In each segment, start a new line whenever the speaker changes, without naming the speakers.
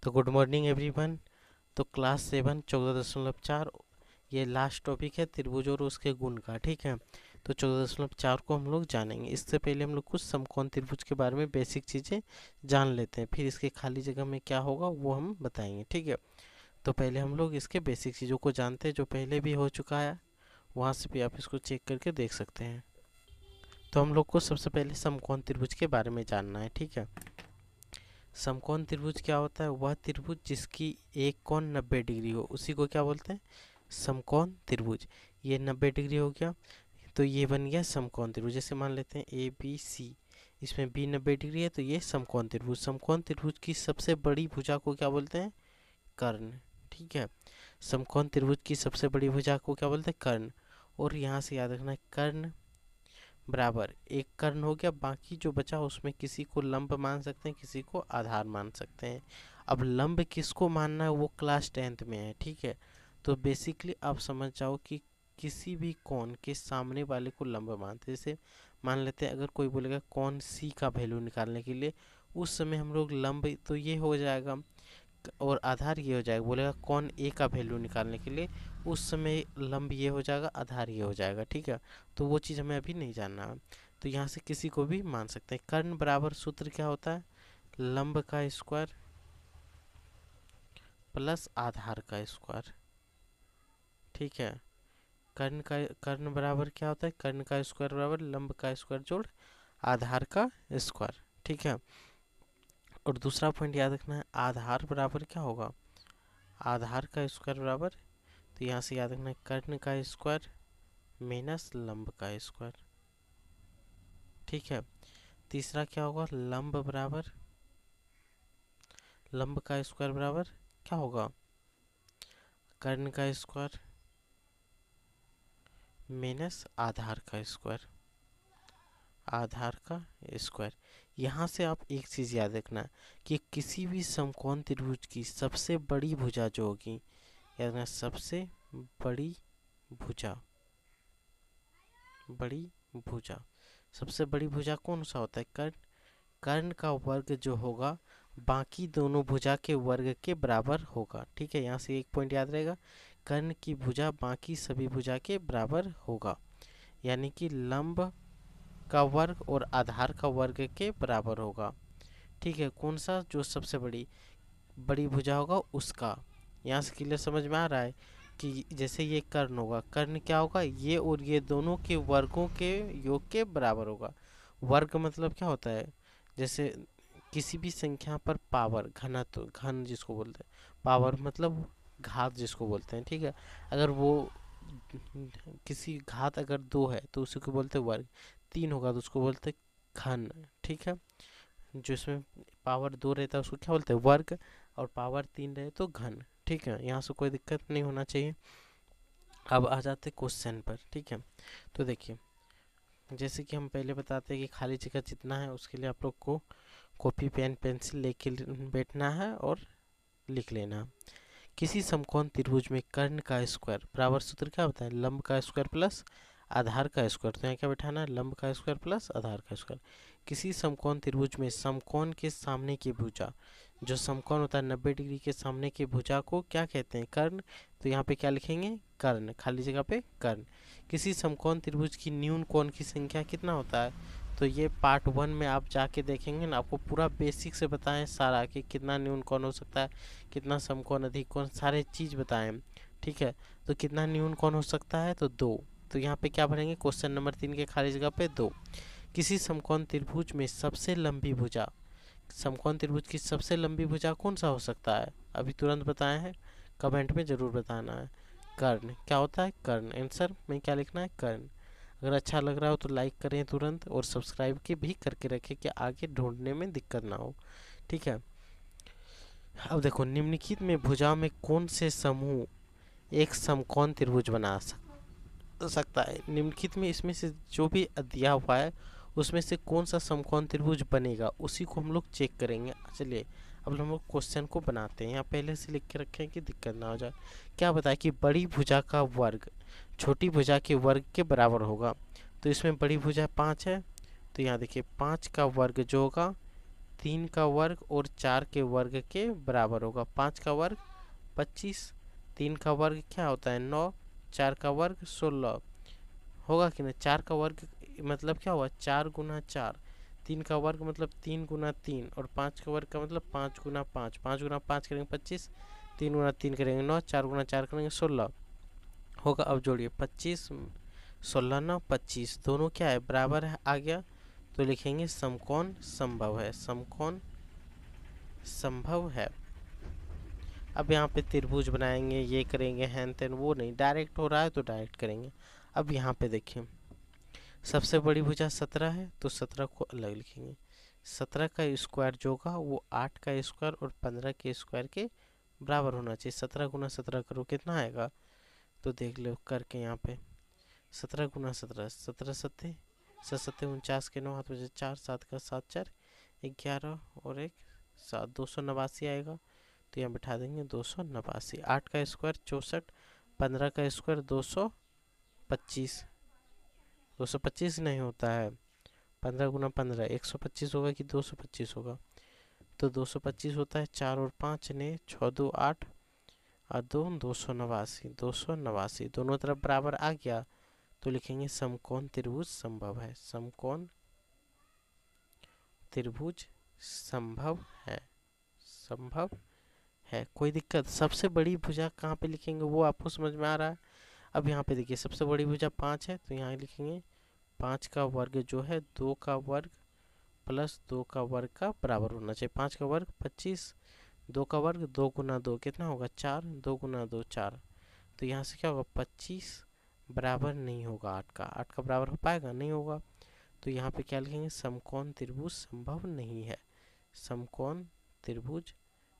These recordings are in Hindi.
तो गुड मॉर्निंग एवरीवन। तो क्लास 7 14.4 ये लास्ट टॉपिक है त्रिभुज और उसके गुण का। ठीक है, तो 14.4 को हम लोग जानेंगे। इससे पहले हम लोग कुछ समकोण त्रिभुज के बारे में बेसिक चीज़ें जान लेते हैं, फिर इसके खाली जगह में क्या होगा वो हम बताएंगे। ठीक है, तो पहले हम लोग इसके बेसिक चीज़ों को जानते हैं जो पहले भी हो चुका है, वहाँ से भी आप इसको चेक करके देख सकते हैं। तो हम लोग को सबसे पहले समकोण त्रिभुज के बारे में जानना है। ठीक है, समकोण त्रिभुज क्या होता है? वह त्रिभुज जिसकी एक कोण 90 डिग्री हो उसी को क्या बोलते हैं? समकोण त्रिभुज। ये 90 डिग्री हो गया तो ये बन गया समकोण त्रिभुज। जैसे मान लेते हैं ए बी सी, इसमें बी 90 डिग्री है तो ये समकोण त्रिभुज। समकोण त्रिभुज की सबसे बड़ी भुजा को क्या बोलते हैं? कर्ण। ठीक है, समकोण त्रिभुज की सबसे बड़ी भुजा को क्या बोलते हैं? कर्ण। और यहाँ से याद रखना है कर्ण बराबर एक कर्ण हो गया, बाकी जो बचा उसमें किसी को लंब मान सकते हैं, किसी को आधार मान सकते हैं। अब लंब किसको मानना है वो क्लास 10th में है। ठीक है, तो बेसिकली आप समझ जाओ कि किसी भी कोण के सामने वाले को लंब मानते हैं। जैसे मान लेते हैं अगर कोई बोलेगा कोण सी का वैल्यू निकालने के लिए, उस समय हम लोग लंब तो ये हो जाएगा और आधार ये हो जाएगा। बोलेगा कोण ए का वैल्यू निकालने के लिए, उस समय लंब ये हो जाएगा, आधार ये हो जाएगा। ठीक है, तो वो चीज़ हमें अभी नहीं जानना है। तो यहाँ से किसी को भी मान सकते हैं। कर्ण बराबर सूत्र क्या होता है? लंब का स्क्वायर प्लस आधार का स्क्वायर। ठीक है, कर्ण बराबर क्या होता है? कर्ण का स्क्वायर बराबर लंब का स्क्वायर जोड़ आधार का स्क्वायर। ठीक है, और दूसरा पॉइंट याद रखना है, आधार बराबर क्या होगा? आधार का स्क्वायर बराबर, तो यहाँ से याद रखना है कर्ण का स्क्वायर माइनस लंब का स्क्वायर। ठीक है, तीसरा क्या होगा? लंब बराबर लंब का स्क्वायर बराबर क्या होगा? कर्ण का स्क्वायर माइनस आधार का स्क्वायर। आधार का स्क्वायर। यहाँ से आप एक चीज़ याद रखना कि किसी भी समकोण त्रिभुज की सबसे बड़ी भुजा जो होगी, याद रखना सबसे बड़ी भुजा, बड़ी भुजा, सबसे बड़ी भुजा कौन सा होता है? कर्ण। कर्ण का वर्ग जो होगा बाकी दोनों भुजा के वर्ग के बराबर होगा। ठीक है, यहाँ से एक पॉइंट याद रहेगा, कर्ण की भुजा बाकी सभी भुजा के बराबर होगा, यानी कि लंब का वर्ग और आधार का वर्ग के बराबर होगा। ठीक है, कौन सा? जो सबसे बड़ी बड़ी भुजा होगा उसका। यहाँ से क्लियर समझ में आ रहा है कि जैसे ये कर्ण होगा, कर्ण क्या होगा? ये और ये दोनों के वर्गों के योग के बराबर होगा। वर्ग मतलब क्या होता है? जैसे किसी भी संख्या पर पावर, घनत्व, घन जिसको बोलते हैं, पावर मतलब घात जिसको बोलते हैं। ठीक है, अगर वो किसी घात अगर 2 है तो उसी को बोलते हैं वर्ग, 3 होगा तो उसको बोलते हैं घन। ठीक है, जो इसमें पावर 2 रहता है उसको क्या बोलते हैं? वर्ग, और पावर 3 रहे तो घन। ठीक है, यहाँ से कोई दिक्कत नहीं होना चाहिए। अब आ जाते क्वेश्चन पर। ठीक है, तो देखिए जैसे कि हम पहले बताते हैं कि खाली जगह जितना है उसके लिए आप लोग को कॉपी पेन पेंसिल लेके बैठना है और लिख लेना। किसी समकोण त्रिभुज में कर्ण का स्क्वायर बराबर सूत्र क्या होता है? लंब का स्क्वायर प्लस आधार का स्क्वायर। तो यहाँ क्या बैठाना है? लंब का स्क्वायर प्लस आधार का स्क्वायर। किसी समकोण त्रिभुज में समकोण के सामने की भुजा, जो समकोण होता है 90 डिग्री के सामने की भुजा को क्या कहते हैं? कर्ण। तो यहाँ पे क्या लिखेंगे? कर्ण, खाली जगह पे कर्ण। किसी समकोण त्रिभुज की न्यून कोण की संख्या कितना होता है? तो ये पार्ट 1 में आप जाके देखेंगे ना, आपको पूरा बेसिक से बताएं सारा कि कितना न्यून कोण हो सकता है, कितना समकोण अधिक कोण, सारे चीज़ बताएं। ठीक है, तो कितना न्यून कोण हो सकता है? तो 2। तो यहाँ पे क्या भरेंगे? क्वेश्चन नंबर 3 के खाली जगह पे 2। किसी समकोण त्रिभुज में सबसे लंबी भुजा, समकोण त्रिभुज की सबसे लंबी भुजा कौन सा हो सकता है? अभी तुरंत बताए हैं, कमेंट में ज़रूर बताना है। कर्ण। क्या होता है? कर्ण। आंसर में क्या लिखना है? कर्ण। अगर अच्छा लग रहा हो तो लाइक करें तुरंत, और सब्सक्राइब के भी करके रखें कि आगे ढूंढने में दिक्कत ना हो। ठीक है, अब देखो निम्नलिखित में भुजाओं में कौन से समूह एक समकोण त्रिभुज बना सकता है? निम्नलिखित में इसमें से जो भी दिया हुआ है उसमें से कौन सा समकोण त्रिभुज बनेगा उसी को हम लोग चेक करेंगे। चलिए अब हम लोग क्वेश्चन को बनाते हैं। यहाँ पहले से लिख के रखें कि दिक्कत ना हो जाए। क्या बताया कि बड़ी भुजा का वर्ग छोटी भुजा के वर्ग के बराबर होगा। तो इसमें बड़ी भुजा 5 है, तो यहाँ देखिए 5 का वर्ग जो होगा 3 का वर्ग और 4 के वर्ग के बराबर होगा। 5 का वर्ग 25, 3 का वर्ग क्या होता है 9, 4 का वर्ग 16 होगा कि नहीं। 4 का वर्ग मतलब क्या हुआ 4 गुना 4, 3 का वर्ग मतलब 3 गुना 3 और 5 का वर्ग का मतलब 5 गुना 5, 5 गुना 5 करेंगे 25, 3 गुना 3 करेंगे 9, 4 गुना 4 करेंगे 16 होगा। अब जोड़िए 25 16 9 25 दोनों क्या है बराबर है आ गया, तो लिखेंगे समकोण संभव है, समकोण संभव है। अब यहाँ पे त्रिभुज बनाएंगे, ये करेंगे हैन तेन, वो नहीं, डायरेक्ट हो रहा है तो डायरेक्ट करेंगे। अब यहाँ पे देखिए सबसे बड़ी भुजा 17 है तो 17 को अलग लिखेंगे। 17 का स्क्वायर जो होगा वो 8 का स्क्वायर और 15 के स्क्वायर के बराबर होना चाहिए। 17 गुना 17 करो कितना आएगा, तो देख लो करके यहाँ पे 17 गुना 17, 17 सत्ते 49 के 9 हाथ बजे 4, 7 का 7 4 11 और 1 7, 289 आएगा। तो यहाँ बिठा देंगे 289। 8 का स्क्वायर 64, 15 का स्क्वायर 225, 225 नहीं होता है, 15 गुना 15 125 होगा कि 225 होगा, तो 225 होता है। 4 और 5 ने 6 2 8 और 2 289, 289 दोनों तरफ बराबर आ गया, तो लिखेंगे समकोण त्रिभुज संभव है, समकोण त्रिभुज संभव है, संभव है। कोई दिक्कत। सबसे बड़ी भुजा कहाँ पे लिखेंगे वो आपको समझ में आ रहा है। अब यहाँ पे देखिए सबसे बड़ी भुजा 5 है तो यहाँ लिखेंगे 5 का वर्ग जो है 2 का वर्ग प्लस 2 का वर्ग का बराबर होना चाहिए। 5 का वर्ग 25, 2 का वर्ग 2 गुना 2 कितना होगा 4, 2 गुना 2 4, तो यहाँ से क्या होगा 25 बराबर नहीं होगा 8 का, 8 का बराबर हो पाएगा नहीं होगा, तो यहाँ पे क्या लिखेंगे समकोण त्रिभुज संभव नहीं है, समकोण त्रिभुज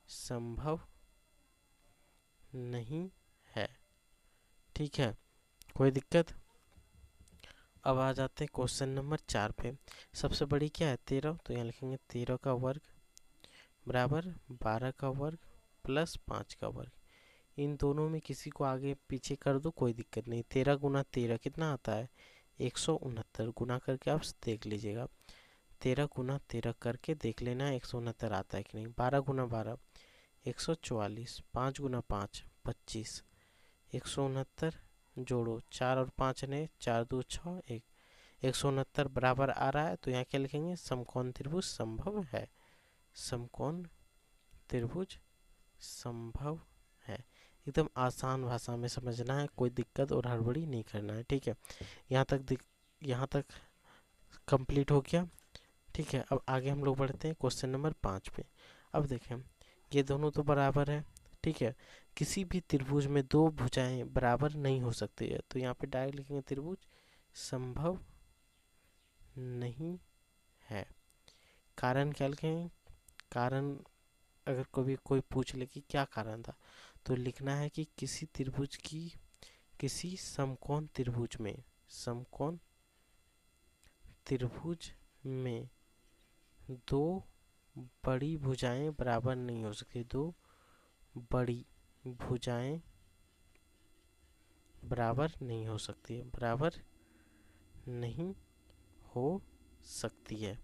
संभव नहीं है। ठीक है, कोई दिक्कत। अब आ जाते हैं क्वेश्चन नंबर 4 पे। सबसे बड़ी क्या है 13, तो यहाँ लिखेंगे 13 का वर्ग बराबर 12 का वर्ग प्लस 5 का वर्ग। इन दोनों में किसी को आगे पीछे कर दो कोई दिक्कत नहीं। 13 गुना 13 कितना आता है 169, गुना करके आप देख लीजिएगा। 13 गुना 13 करके देख लेना है 169 आता है कि नहीं। 12 गुना 12 144, 5 गुना 5 25, 169 जोड़ो 4 और 5 ने 4 2 6 1, 169 बराबर आ रहा है, तो यहाँ क्या लिखेंगे समकोण त्रिभुज संभव है, समकोण त्रिभुज संभव है। एकदम आसान भाषा में समझना है, कोई दिक्कत और हड़बड़ी नहीं करना है। ठीक है, यहाँ तक कंप्लीट हो गया। ठीक है, अब आगे हम लोग बढ़ते हैं क्वेश्चन नंबर 5 पे। अब देखें ये दोनों तो बराबर है। ठीक है, किसी भी त्रिभुज में दो भुजाएं बराबर नहीं हो सकती है, तो यहाँ पे डायरेक्ट लिखेंगे त्रिभुज संभव नहीं है। कारण क्या लिखेंगे, कारण अगर कभी कोई पूछ ले कि क्या कारण था, तो लिखना है कि किसी त्रिभुज की किसी समकोण त्रिभुज में, समकोण त्रिभुज में दो बड़ी भुजाएं बराबर नहीं हो सकती, दो बड़ी भुजाएं बराबर नहीं हो सकती है, बराबर नहीं हो सकती है।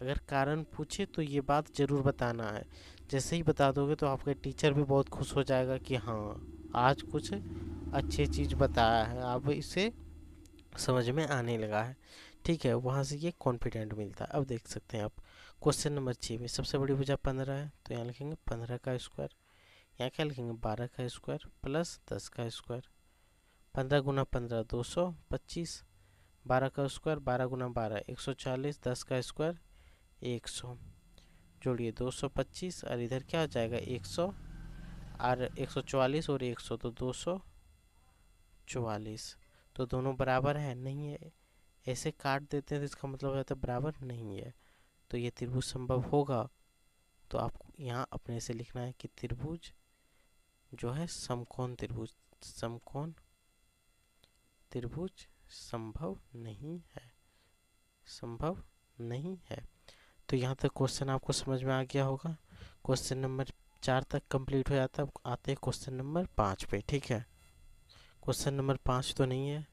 अगर कारण पूछे तो ये बात ज़रूर बताना है। जैसे ही बता दोगे तो आपका टीचर भी बहुत खुश हो जाएगा कि हाँ आज कुछ अच्छी चीज़ बताया है, अब इसे समझ में आने लगा है। ठीक है, वहाँ से ये कॉन्फिडेंट मिलता है। अब देख सकते हैं आप क्वेश्चन नंबर 6 में सबसे बड़ी भुजा 15 है, तो यहाँ लिखेंगे 15 का स्क्वायर, यहाँ क्या लिखेंगे 12 का स्क्वायर प्लस 10 का स्क्वायर। 15 गुना 15 225, 12 का स्क्वायर 12 गुना 12 140, 10 का स्क्वायर 100, जोड़िए 225 और इधर क्या हो जाएगा 100 और 144 और 100 तो 244, तो दोनों बराबर है नहीं है। ऐसे काट देते हैं तो इसका मतलब होता है बराबर नहीं है, तो ये त्रिभुज संभव होगा। तो आपको यहाँ अपने से लिखना है कि त्रिभुज जो है समकोण त्रिभुज, समकोण त्रिभुज संभव नहीं है, संभव नहीं है। तो यहाँ तक क्वेश्चन आपको समझ में आ गया होगा। क्वेश्चन नंबर 4 तक कंप्लीट हो जाता है। अब आते हैं क्वेश्चन नंबर 5 पे। ठीक है, क्वेश्चन नंबर 5 तो नहीं है,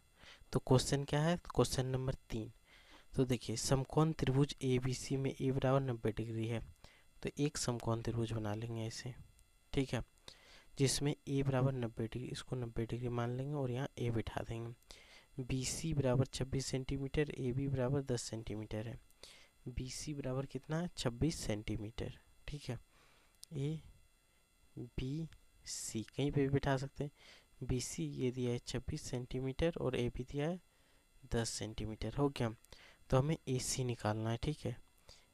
तो क्वेश्चन क्या है क्वेश्चन नंबर 3। तो देखिए समकोण त्रिभुज ABC में ए बराबर 90 डिग्री है, तो एक समकोण त्रिभुज बना लेंगे ऐसे, ठीक है, जिसमें ए बराबर 90 डिग्री, इसको 90 डिग्री मान लेंगे और यहाँ ए बिठा देंगे। बी सी बराबर 26 सेंटीमीटर, ए बी बराबर 10 सेंटीमीटर है। बी सी बराबर कितना है 26 सेंटीमीटर, ठीक है। ए बी सी कहीं पे भी बिठा सकते हैं। बी सी ये दिया है 26 सेंटीमीटर और ए बी दिया है 10 सेंटीमीटर, हो गया। तो हमें ए सी निकालना है, ठीक है।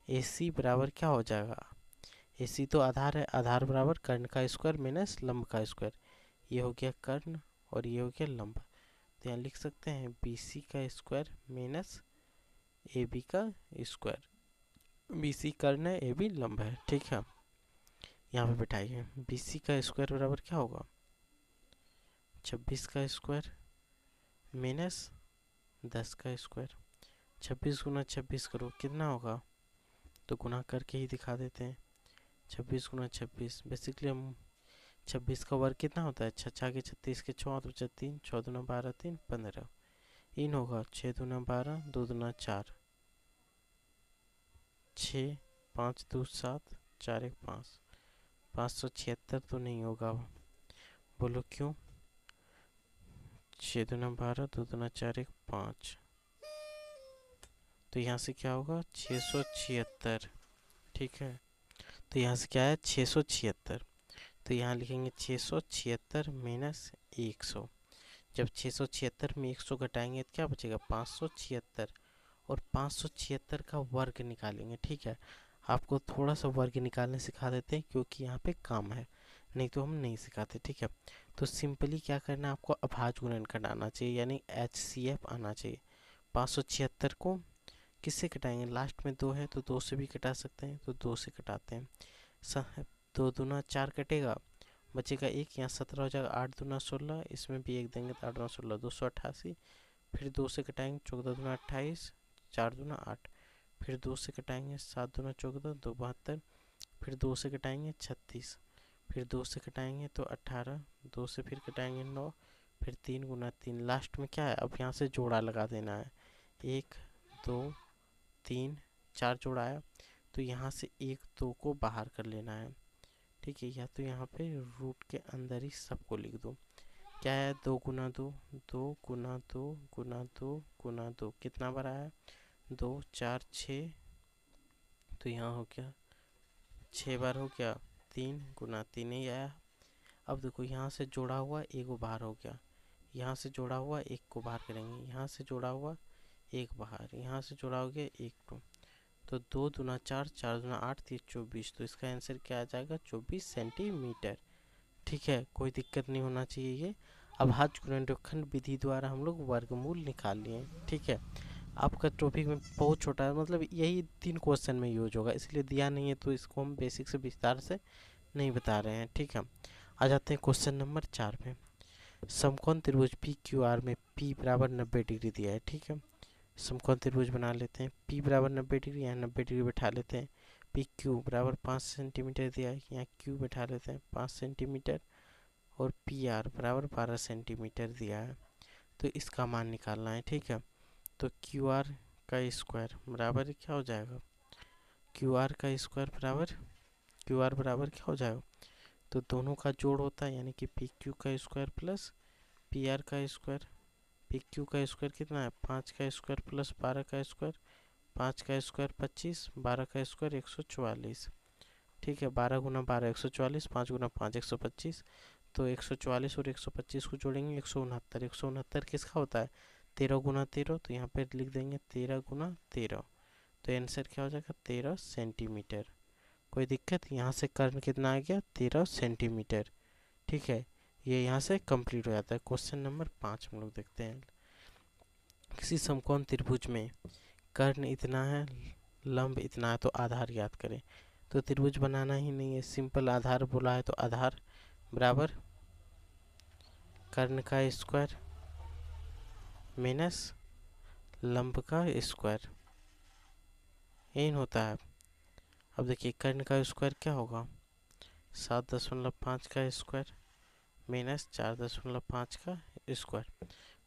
ए सी बराबर क्या हो जाएगा, ए सी तो आधार है, आधार बराबर कर्ण का स्क्वायर माइनस लंब का स्क्वायर, ये हो गया कर्ण और ये हो गया लंब। तो यहाँ लिख सकते हैं बी सी का स्क्वायर माइनस ए बी का स्क्वायर। बी सी कर्ण है, ए बी लंब है, ठीक है। यहाँ पे बैठाइए, बी सी का स्क्वायर बराबर क्या होगा 26 का स्क्वायर माइनस 10 का स्क्वायर। 26 गुना 26 करो कितना होगा, तो गुना करके ही दिखा देते हैं। 26 गुना 26, बेसिकली हम 26 का वर्ग कितना होता है, 6 के 36 के 4 तो 3, 6 दूना 12, 3 15, इन होगा 6 दूना 12, 2 दूना 4, 6 5 2 7, 4 1 5, 576 तो नहीं होगा, बोलो क्यों। 6 दूना 12, 2 दूना 4 1 5, तो यहाँ से क्या होगा 676, ठीक है। तो यहाँ से क्या है 676, तो यहाँ लिखेंगे 676 माइनस 100। जब 676 में 100 घटाएंगे तो क्या बचेगा 576, और 576 का वर्ग निकालेंगे, ठीक है। आपको थोड़ा सा वर्ग निकालने सिखा देते हैं क्योंकि यहाँ पे काम है, नहीं तो हम नहीं सिखाते, ठीक है। तो सिंपली क्या करना है, आपको अभाज्य गुणन घटाना चाहिए, यानी HCF आना चाहिए। 576 को किससे घटाएंगे, लास्ट में 2 है तो 2 से भी घटा सकते हैं, तो 2 से घटाते हैं। 2 दूना 4 कटेगा, बचेगा 1, यहाँ 17 हो जाएगा। 8 दूना 16, इसमें भी 1 देंगे तो 8 दूना 16 288, फिर 2 से कटाएंगे 14 दूना 28, 4 दूना 8, फिर 2 से कटाएंगे 7 दूना 14, 2 72, फिर 2 से कटाएंगे 36, फिर 2 से कटाएंगे तो 18, 2 से फिर कटाएंगे 9, फिर 3 गुना 3, लास्ट में क्या है, अब यहाँ से जोड़ा लगा देना है। 1 2 3 4 जोड़ा आया, तो यहाँ से 1 2 को बाहर कर लेना है, ठीक है। या तो यहाँ पे रूट के अंदर ही सबको लिख दो। क्या है 2 गुना 2, 2 गुना 2 गुना 2 गुना 2, कितना बार आया 2 4 6, तो यहाँ हो गया 6 बार हो गया, 3 गुना 3 ही आया। अब देखो यहाँ से जोड़ा हुआ एक को बाहर हो गया, यहाँ से जोड़ा हुआ एक को बाहर करेंगे, यहाँ से जोड़ा हुआ एक बाहर, यहाँ से जोड़ा हो गया एक तो 2 दूना 4, 4 दूना 8, 3 24, तो इसका आंसर क्या आ जाएगा 24 सेंटीमीटर, ठीक है। कोई दिक्कत नहीं होना चाहिए ये। अभाज्य गुणनखंड विधि द्वारा हम लोग वर्गमूल निकाल लिए, ठीक है। आपका टॉपिक में बहुत छोटा है, मतलब यही 3 क्वेश्चन में यूज होगा, इसलिए दिया नहीं है तो इसको हम बेसिक से विस्तार से नहीं बता रहे हैं, ठीक है। आ जाते हैं क्वेश्चन नंबर 4 पे। समकोण त्रिभुज पी क्यू आर में पी बराबर 90 डिग्री दिया है, ठीक है। समकोण त्रिभुज बना लेते हैं, पी बराबर 90 डिग्री, यहाँ 90 डिग्री बैठा लेते हैं। पी क्यू बराबर 5 सेंटीमीटर दिया है, यहाँ क्यू बैठा लेते हैं 5 सेंटीमीटर, और पी आर बराबर 12 सेंटीमीटर दिया है, तो इसका मान निकालना है, ठीक है। तो क्यू आर का स्क्वायर बराबर क्या हो जाएगा, क्यू आर का स्क्वायर बराबर, क्यू आर बराबर क्या हो जाएगा, तो दोनों का जोड़ होता है, यानी कि पी क्यू का स्क्वायर प्लस पी आर का स्क्वायर। पी क्यू का स्क्वायर कितना है 5 का स्क्वायर प्लस 12 का स्क्वायर, 5 का स्क्वायर 25, 12 का स्क्वायर 144, ठीक है। 12 गुना 12 144, 5 गुना 5 125, तो 144 और 125 को जोड़ेंगे 169। 169 किसका होता है 13 गुना 13, तो यहाँ पे लिख देंगे 13 गुना 13, तो आंसर क्या हो जाएगा 13 सेंटीमीटर। कोई दिक्कत, यहाँ से कर्ण कितना आ गया 13 सेंटीमीटर, ठीक है। ये यहाँ से कंप्लीट हो जाता है। क्वेश्चन नंबर 5 हम लोग देखते हैं। किसी समकोण त्रिभुज में कर्ण इतना है, लंब इतना है, तो आधार ज्ञात करें। तो त्रिभुज बनाना ही नहीं है, सिंपल आधार बोला है तो आधार बराबर कर्ण का स्क्वायर माइनस लंब का स्क्वायर, यही होता है। अब देखिए कर्ण का स्क्वायर क्या होगा 7.5 का स्क्वायर माइनस 4.5 का स्क्वायर,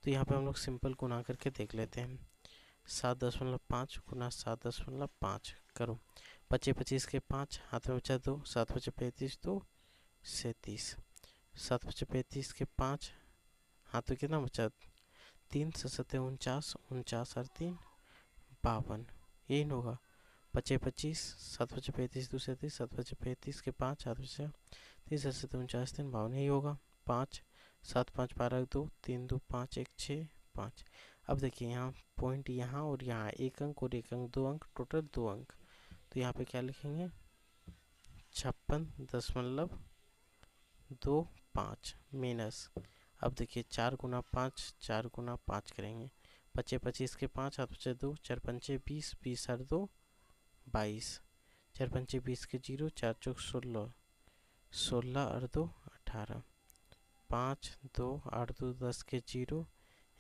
तो यहाँ पे हम लोग सिंपल गुना करके देख लेते हैं। 7.5 गुना 7.5 करो, 25 25 के 5, हाथ में बचा 2, 7 5 35, 2 37, 7 5 35 के 5, हाथ में कितना बचा 3, 7 7 49, 49 और 3 52, यही ना होगा। 25 25, 7 5 35 2 37, 7 5 35 के 5, हाथ में बचा 3, 7 7 49, 3 52, यही होगा। 5 7 5 12 2, 3 2 5 1 6 5। अब देखिए यहाँ पॉइंट यहाँ और यहाँ 1 अंक और 1 अंक, 2 अंक, टोटल 2 अंक। तो यहाँ पे क्या लिखेंगे 56.25 माइनस। अब देखिए 4 गुना 5, 4 गुना 5 करेंगे। 25 25 के 5, हाथ बचे 2, 4 पंचे 20, 20 और 2 22, 4 पंचे 20 के 0, 4 चौक 16, 16 और 2 18, 5 2 8 2 10 के 0,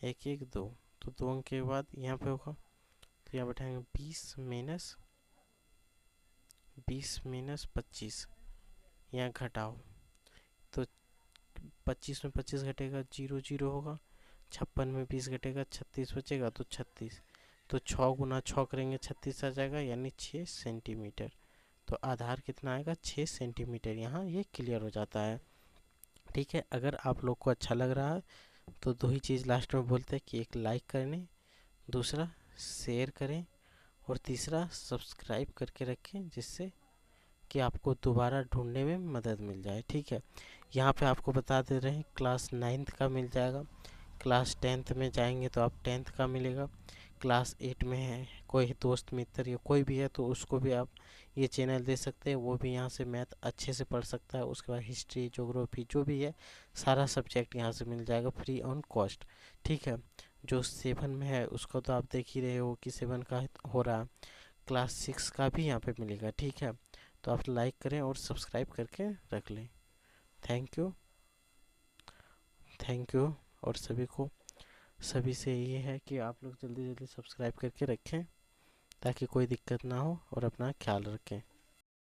1 1 2। तो 2 अंक के बाद यहाँ पे होगा, तो यहाँ बैठाएंगे 20 माइनस 25, यहाँ घटाओ। तो 25 में 25 घटेगा 0 0 होगा, 56 में 20 घटेगा 36 बचेगा, तो 36। तो 6 गुना 6 करेंगे 36 आ जाएगा, यानी 6 सेंटीमीटर। तो आधार कितना आएगा 6 सेंटीमीटर। यहाँ ये क्लियर हो जाता है। ठीक है, अगर आप लोग को अच्छा लग रहा है तो दो ही चीज़ लास्ट में बोलते हैं कि एक लाइक करें, दूसरा शेयर करें और तीसरा सब्सक्राइब करके रखें, जिससे कि आपको दोबारा ढूंढने में मदद मिल जाए। ठीक है, यहाँ पे आपको बता दे रहे हैं क्लास 9th का मिल जाएगा, क्लास 10th में जाएंगे तो आप 10th का मिलेगा, क्लास 8 में है कोई दोस्त मित्र या कोई भी है तो उसको भी आप ये चैनल दे सकते हैं, वो भी यहाँ से मैथ अच्छे से पढ़ सकता है। उसके बाद हिस्ट्री ज्योग्राफी जो भी है सारा सब्जेक्ट यहाँ से मिल जाएगा फ्री ऑन कॉस्ट। ठीक है, जो 7 में है उसका तो आप देख ही रहे हो कि 7 का हो रहा है, क्लास 6 का भी यहाँ पे मिलेगा। ठीक है, तो आप लाइक करें और सब्सक्राइब करके रख लें। Thank you, thank you. और सभी से ये है कि आप लोग जल्दी जल्दी सब्सक्राइब करके रखें ताकि कोई दिक्कत ना हो, और अपना ख्याल रखें।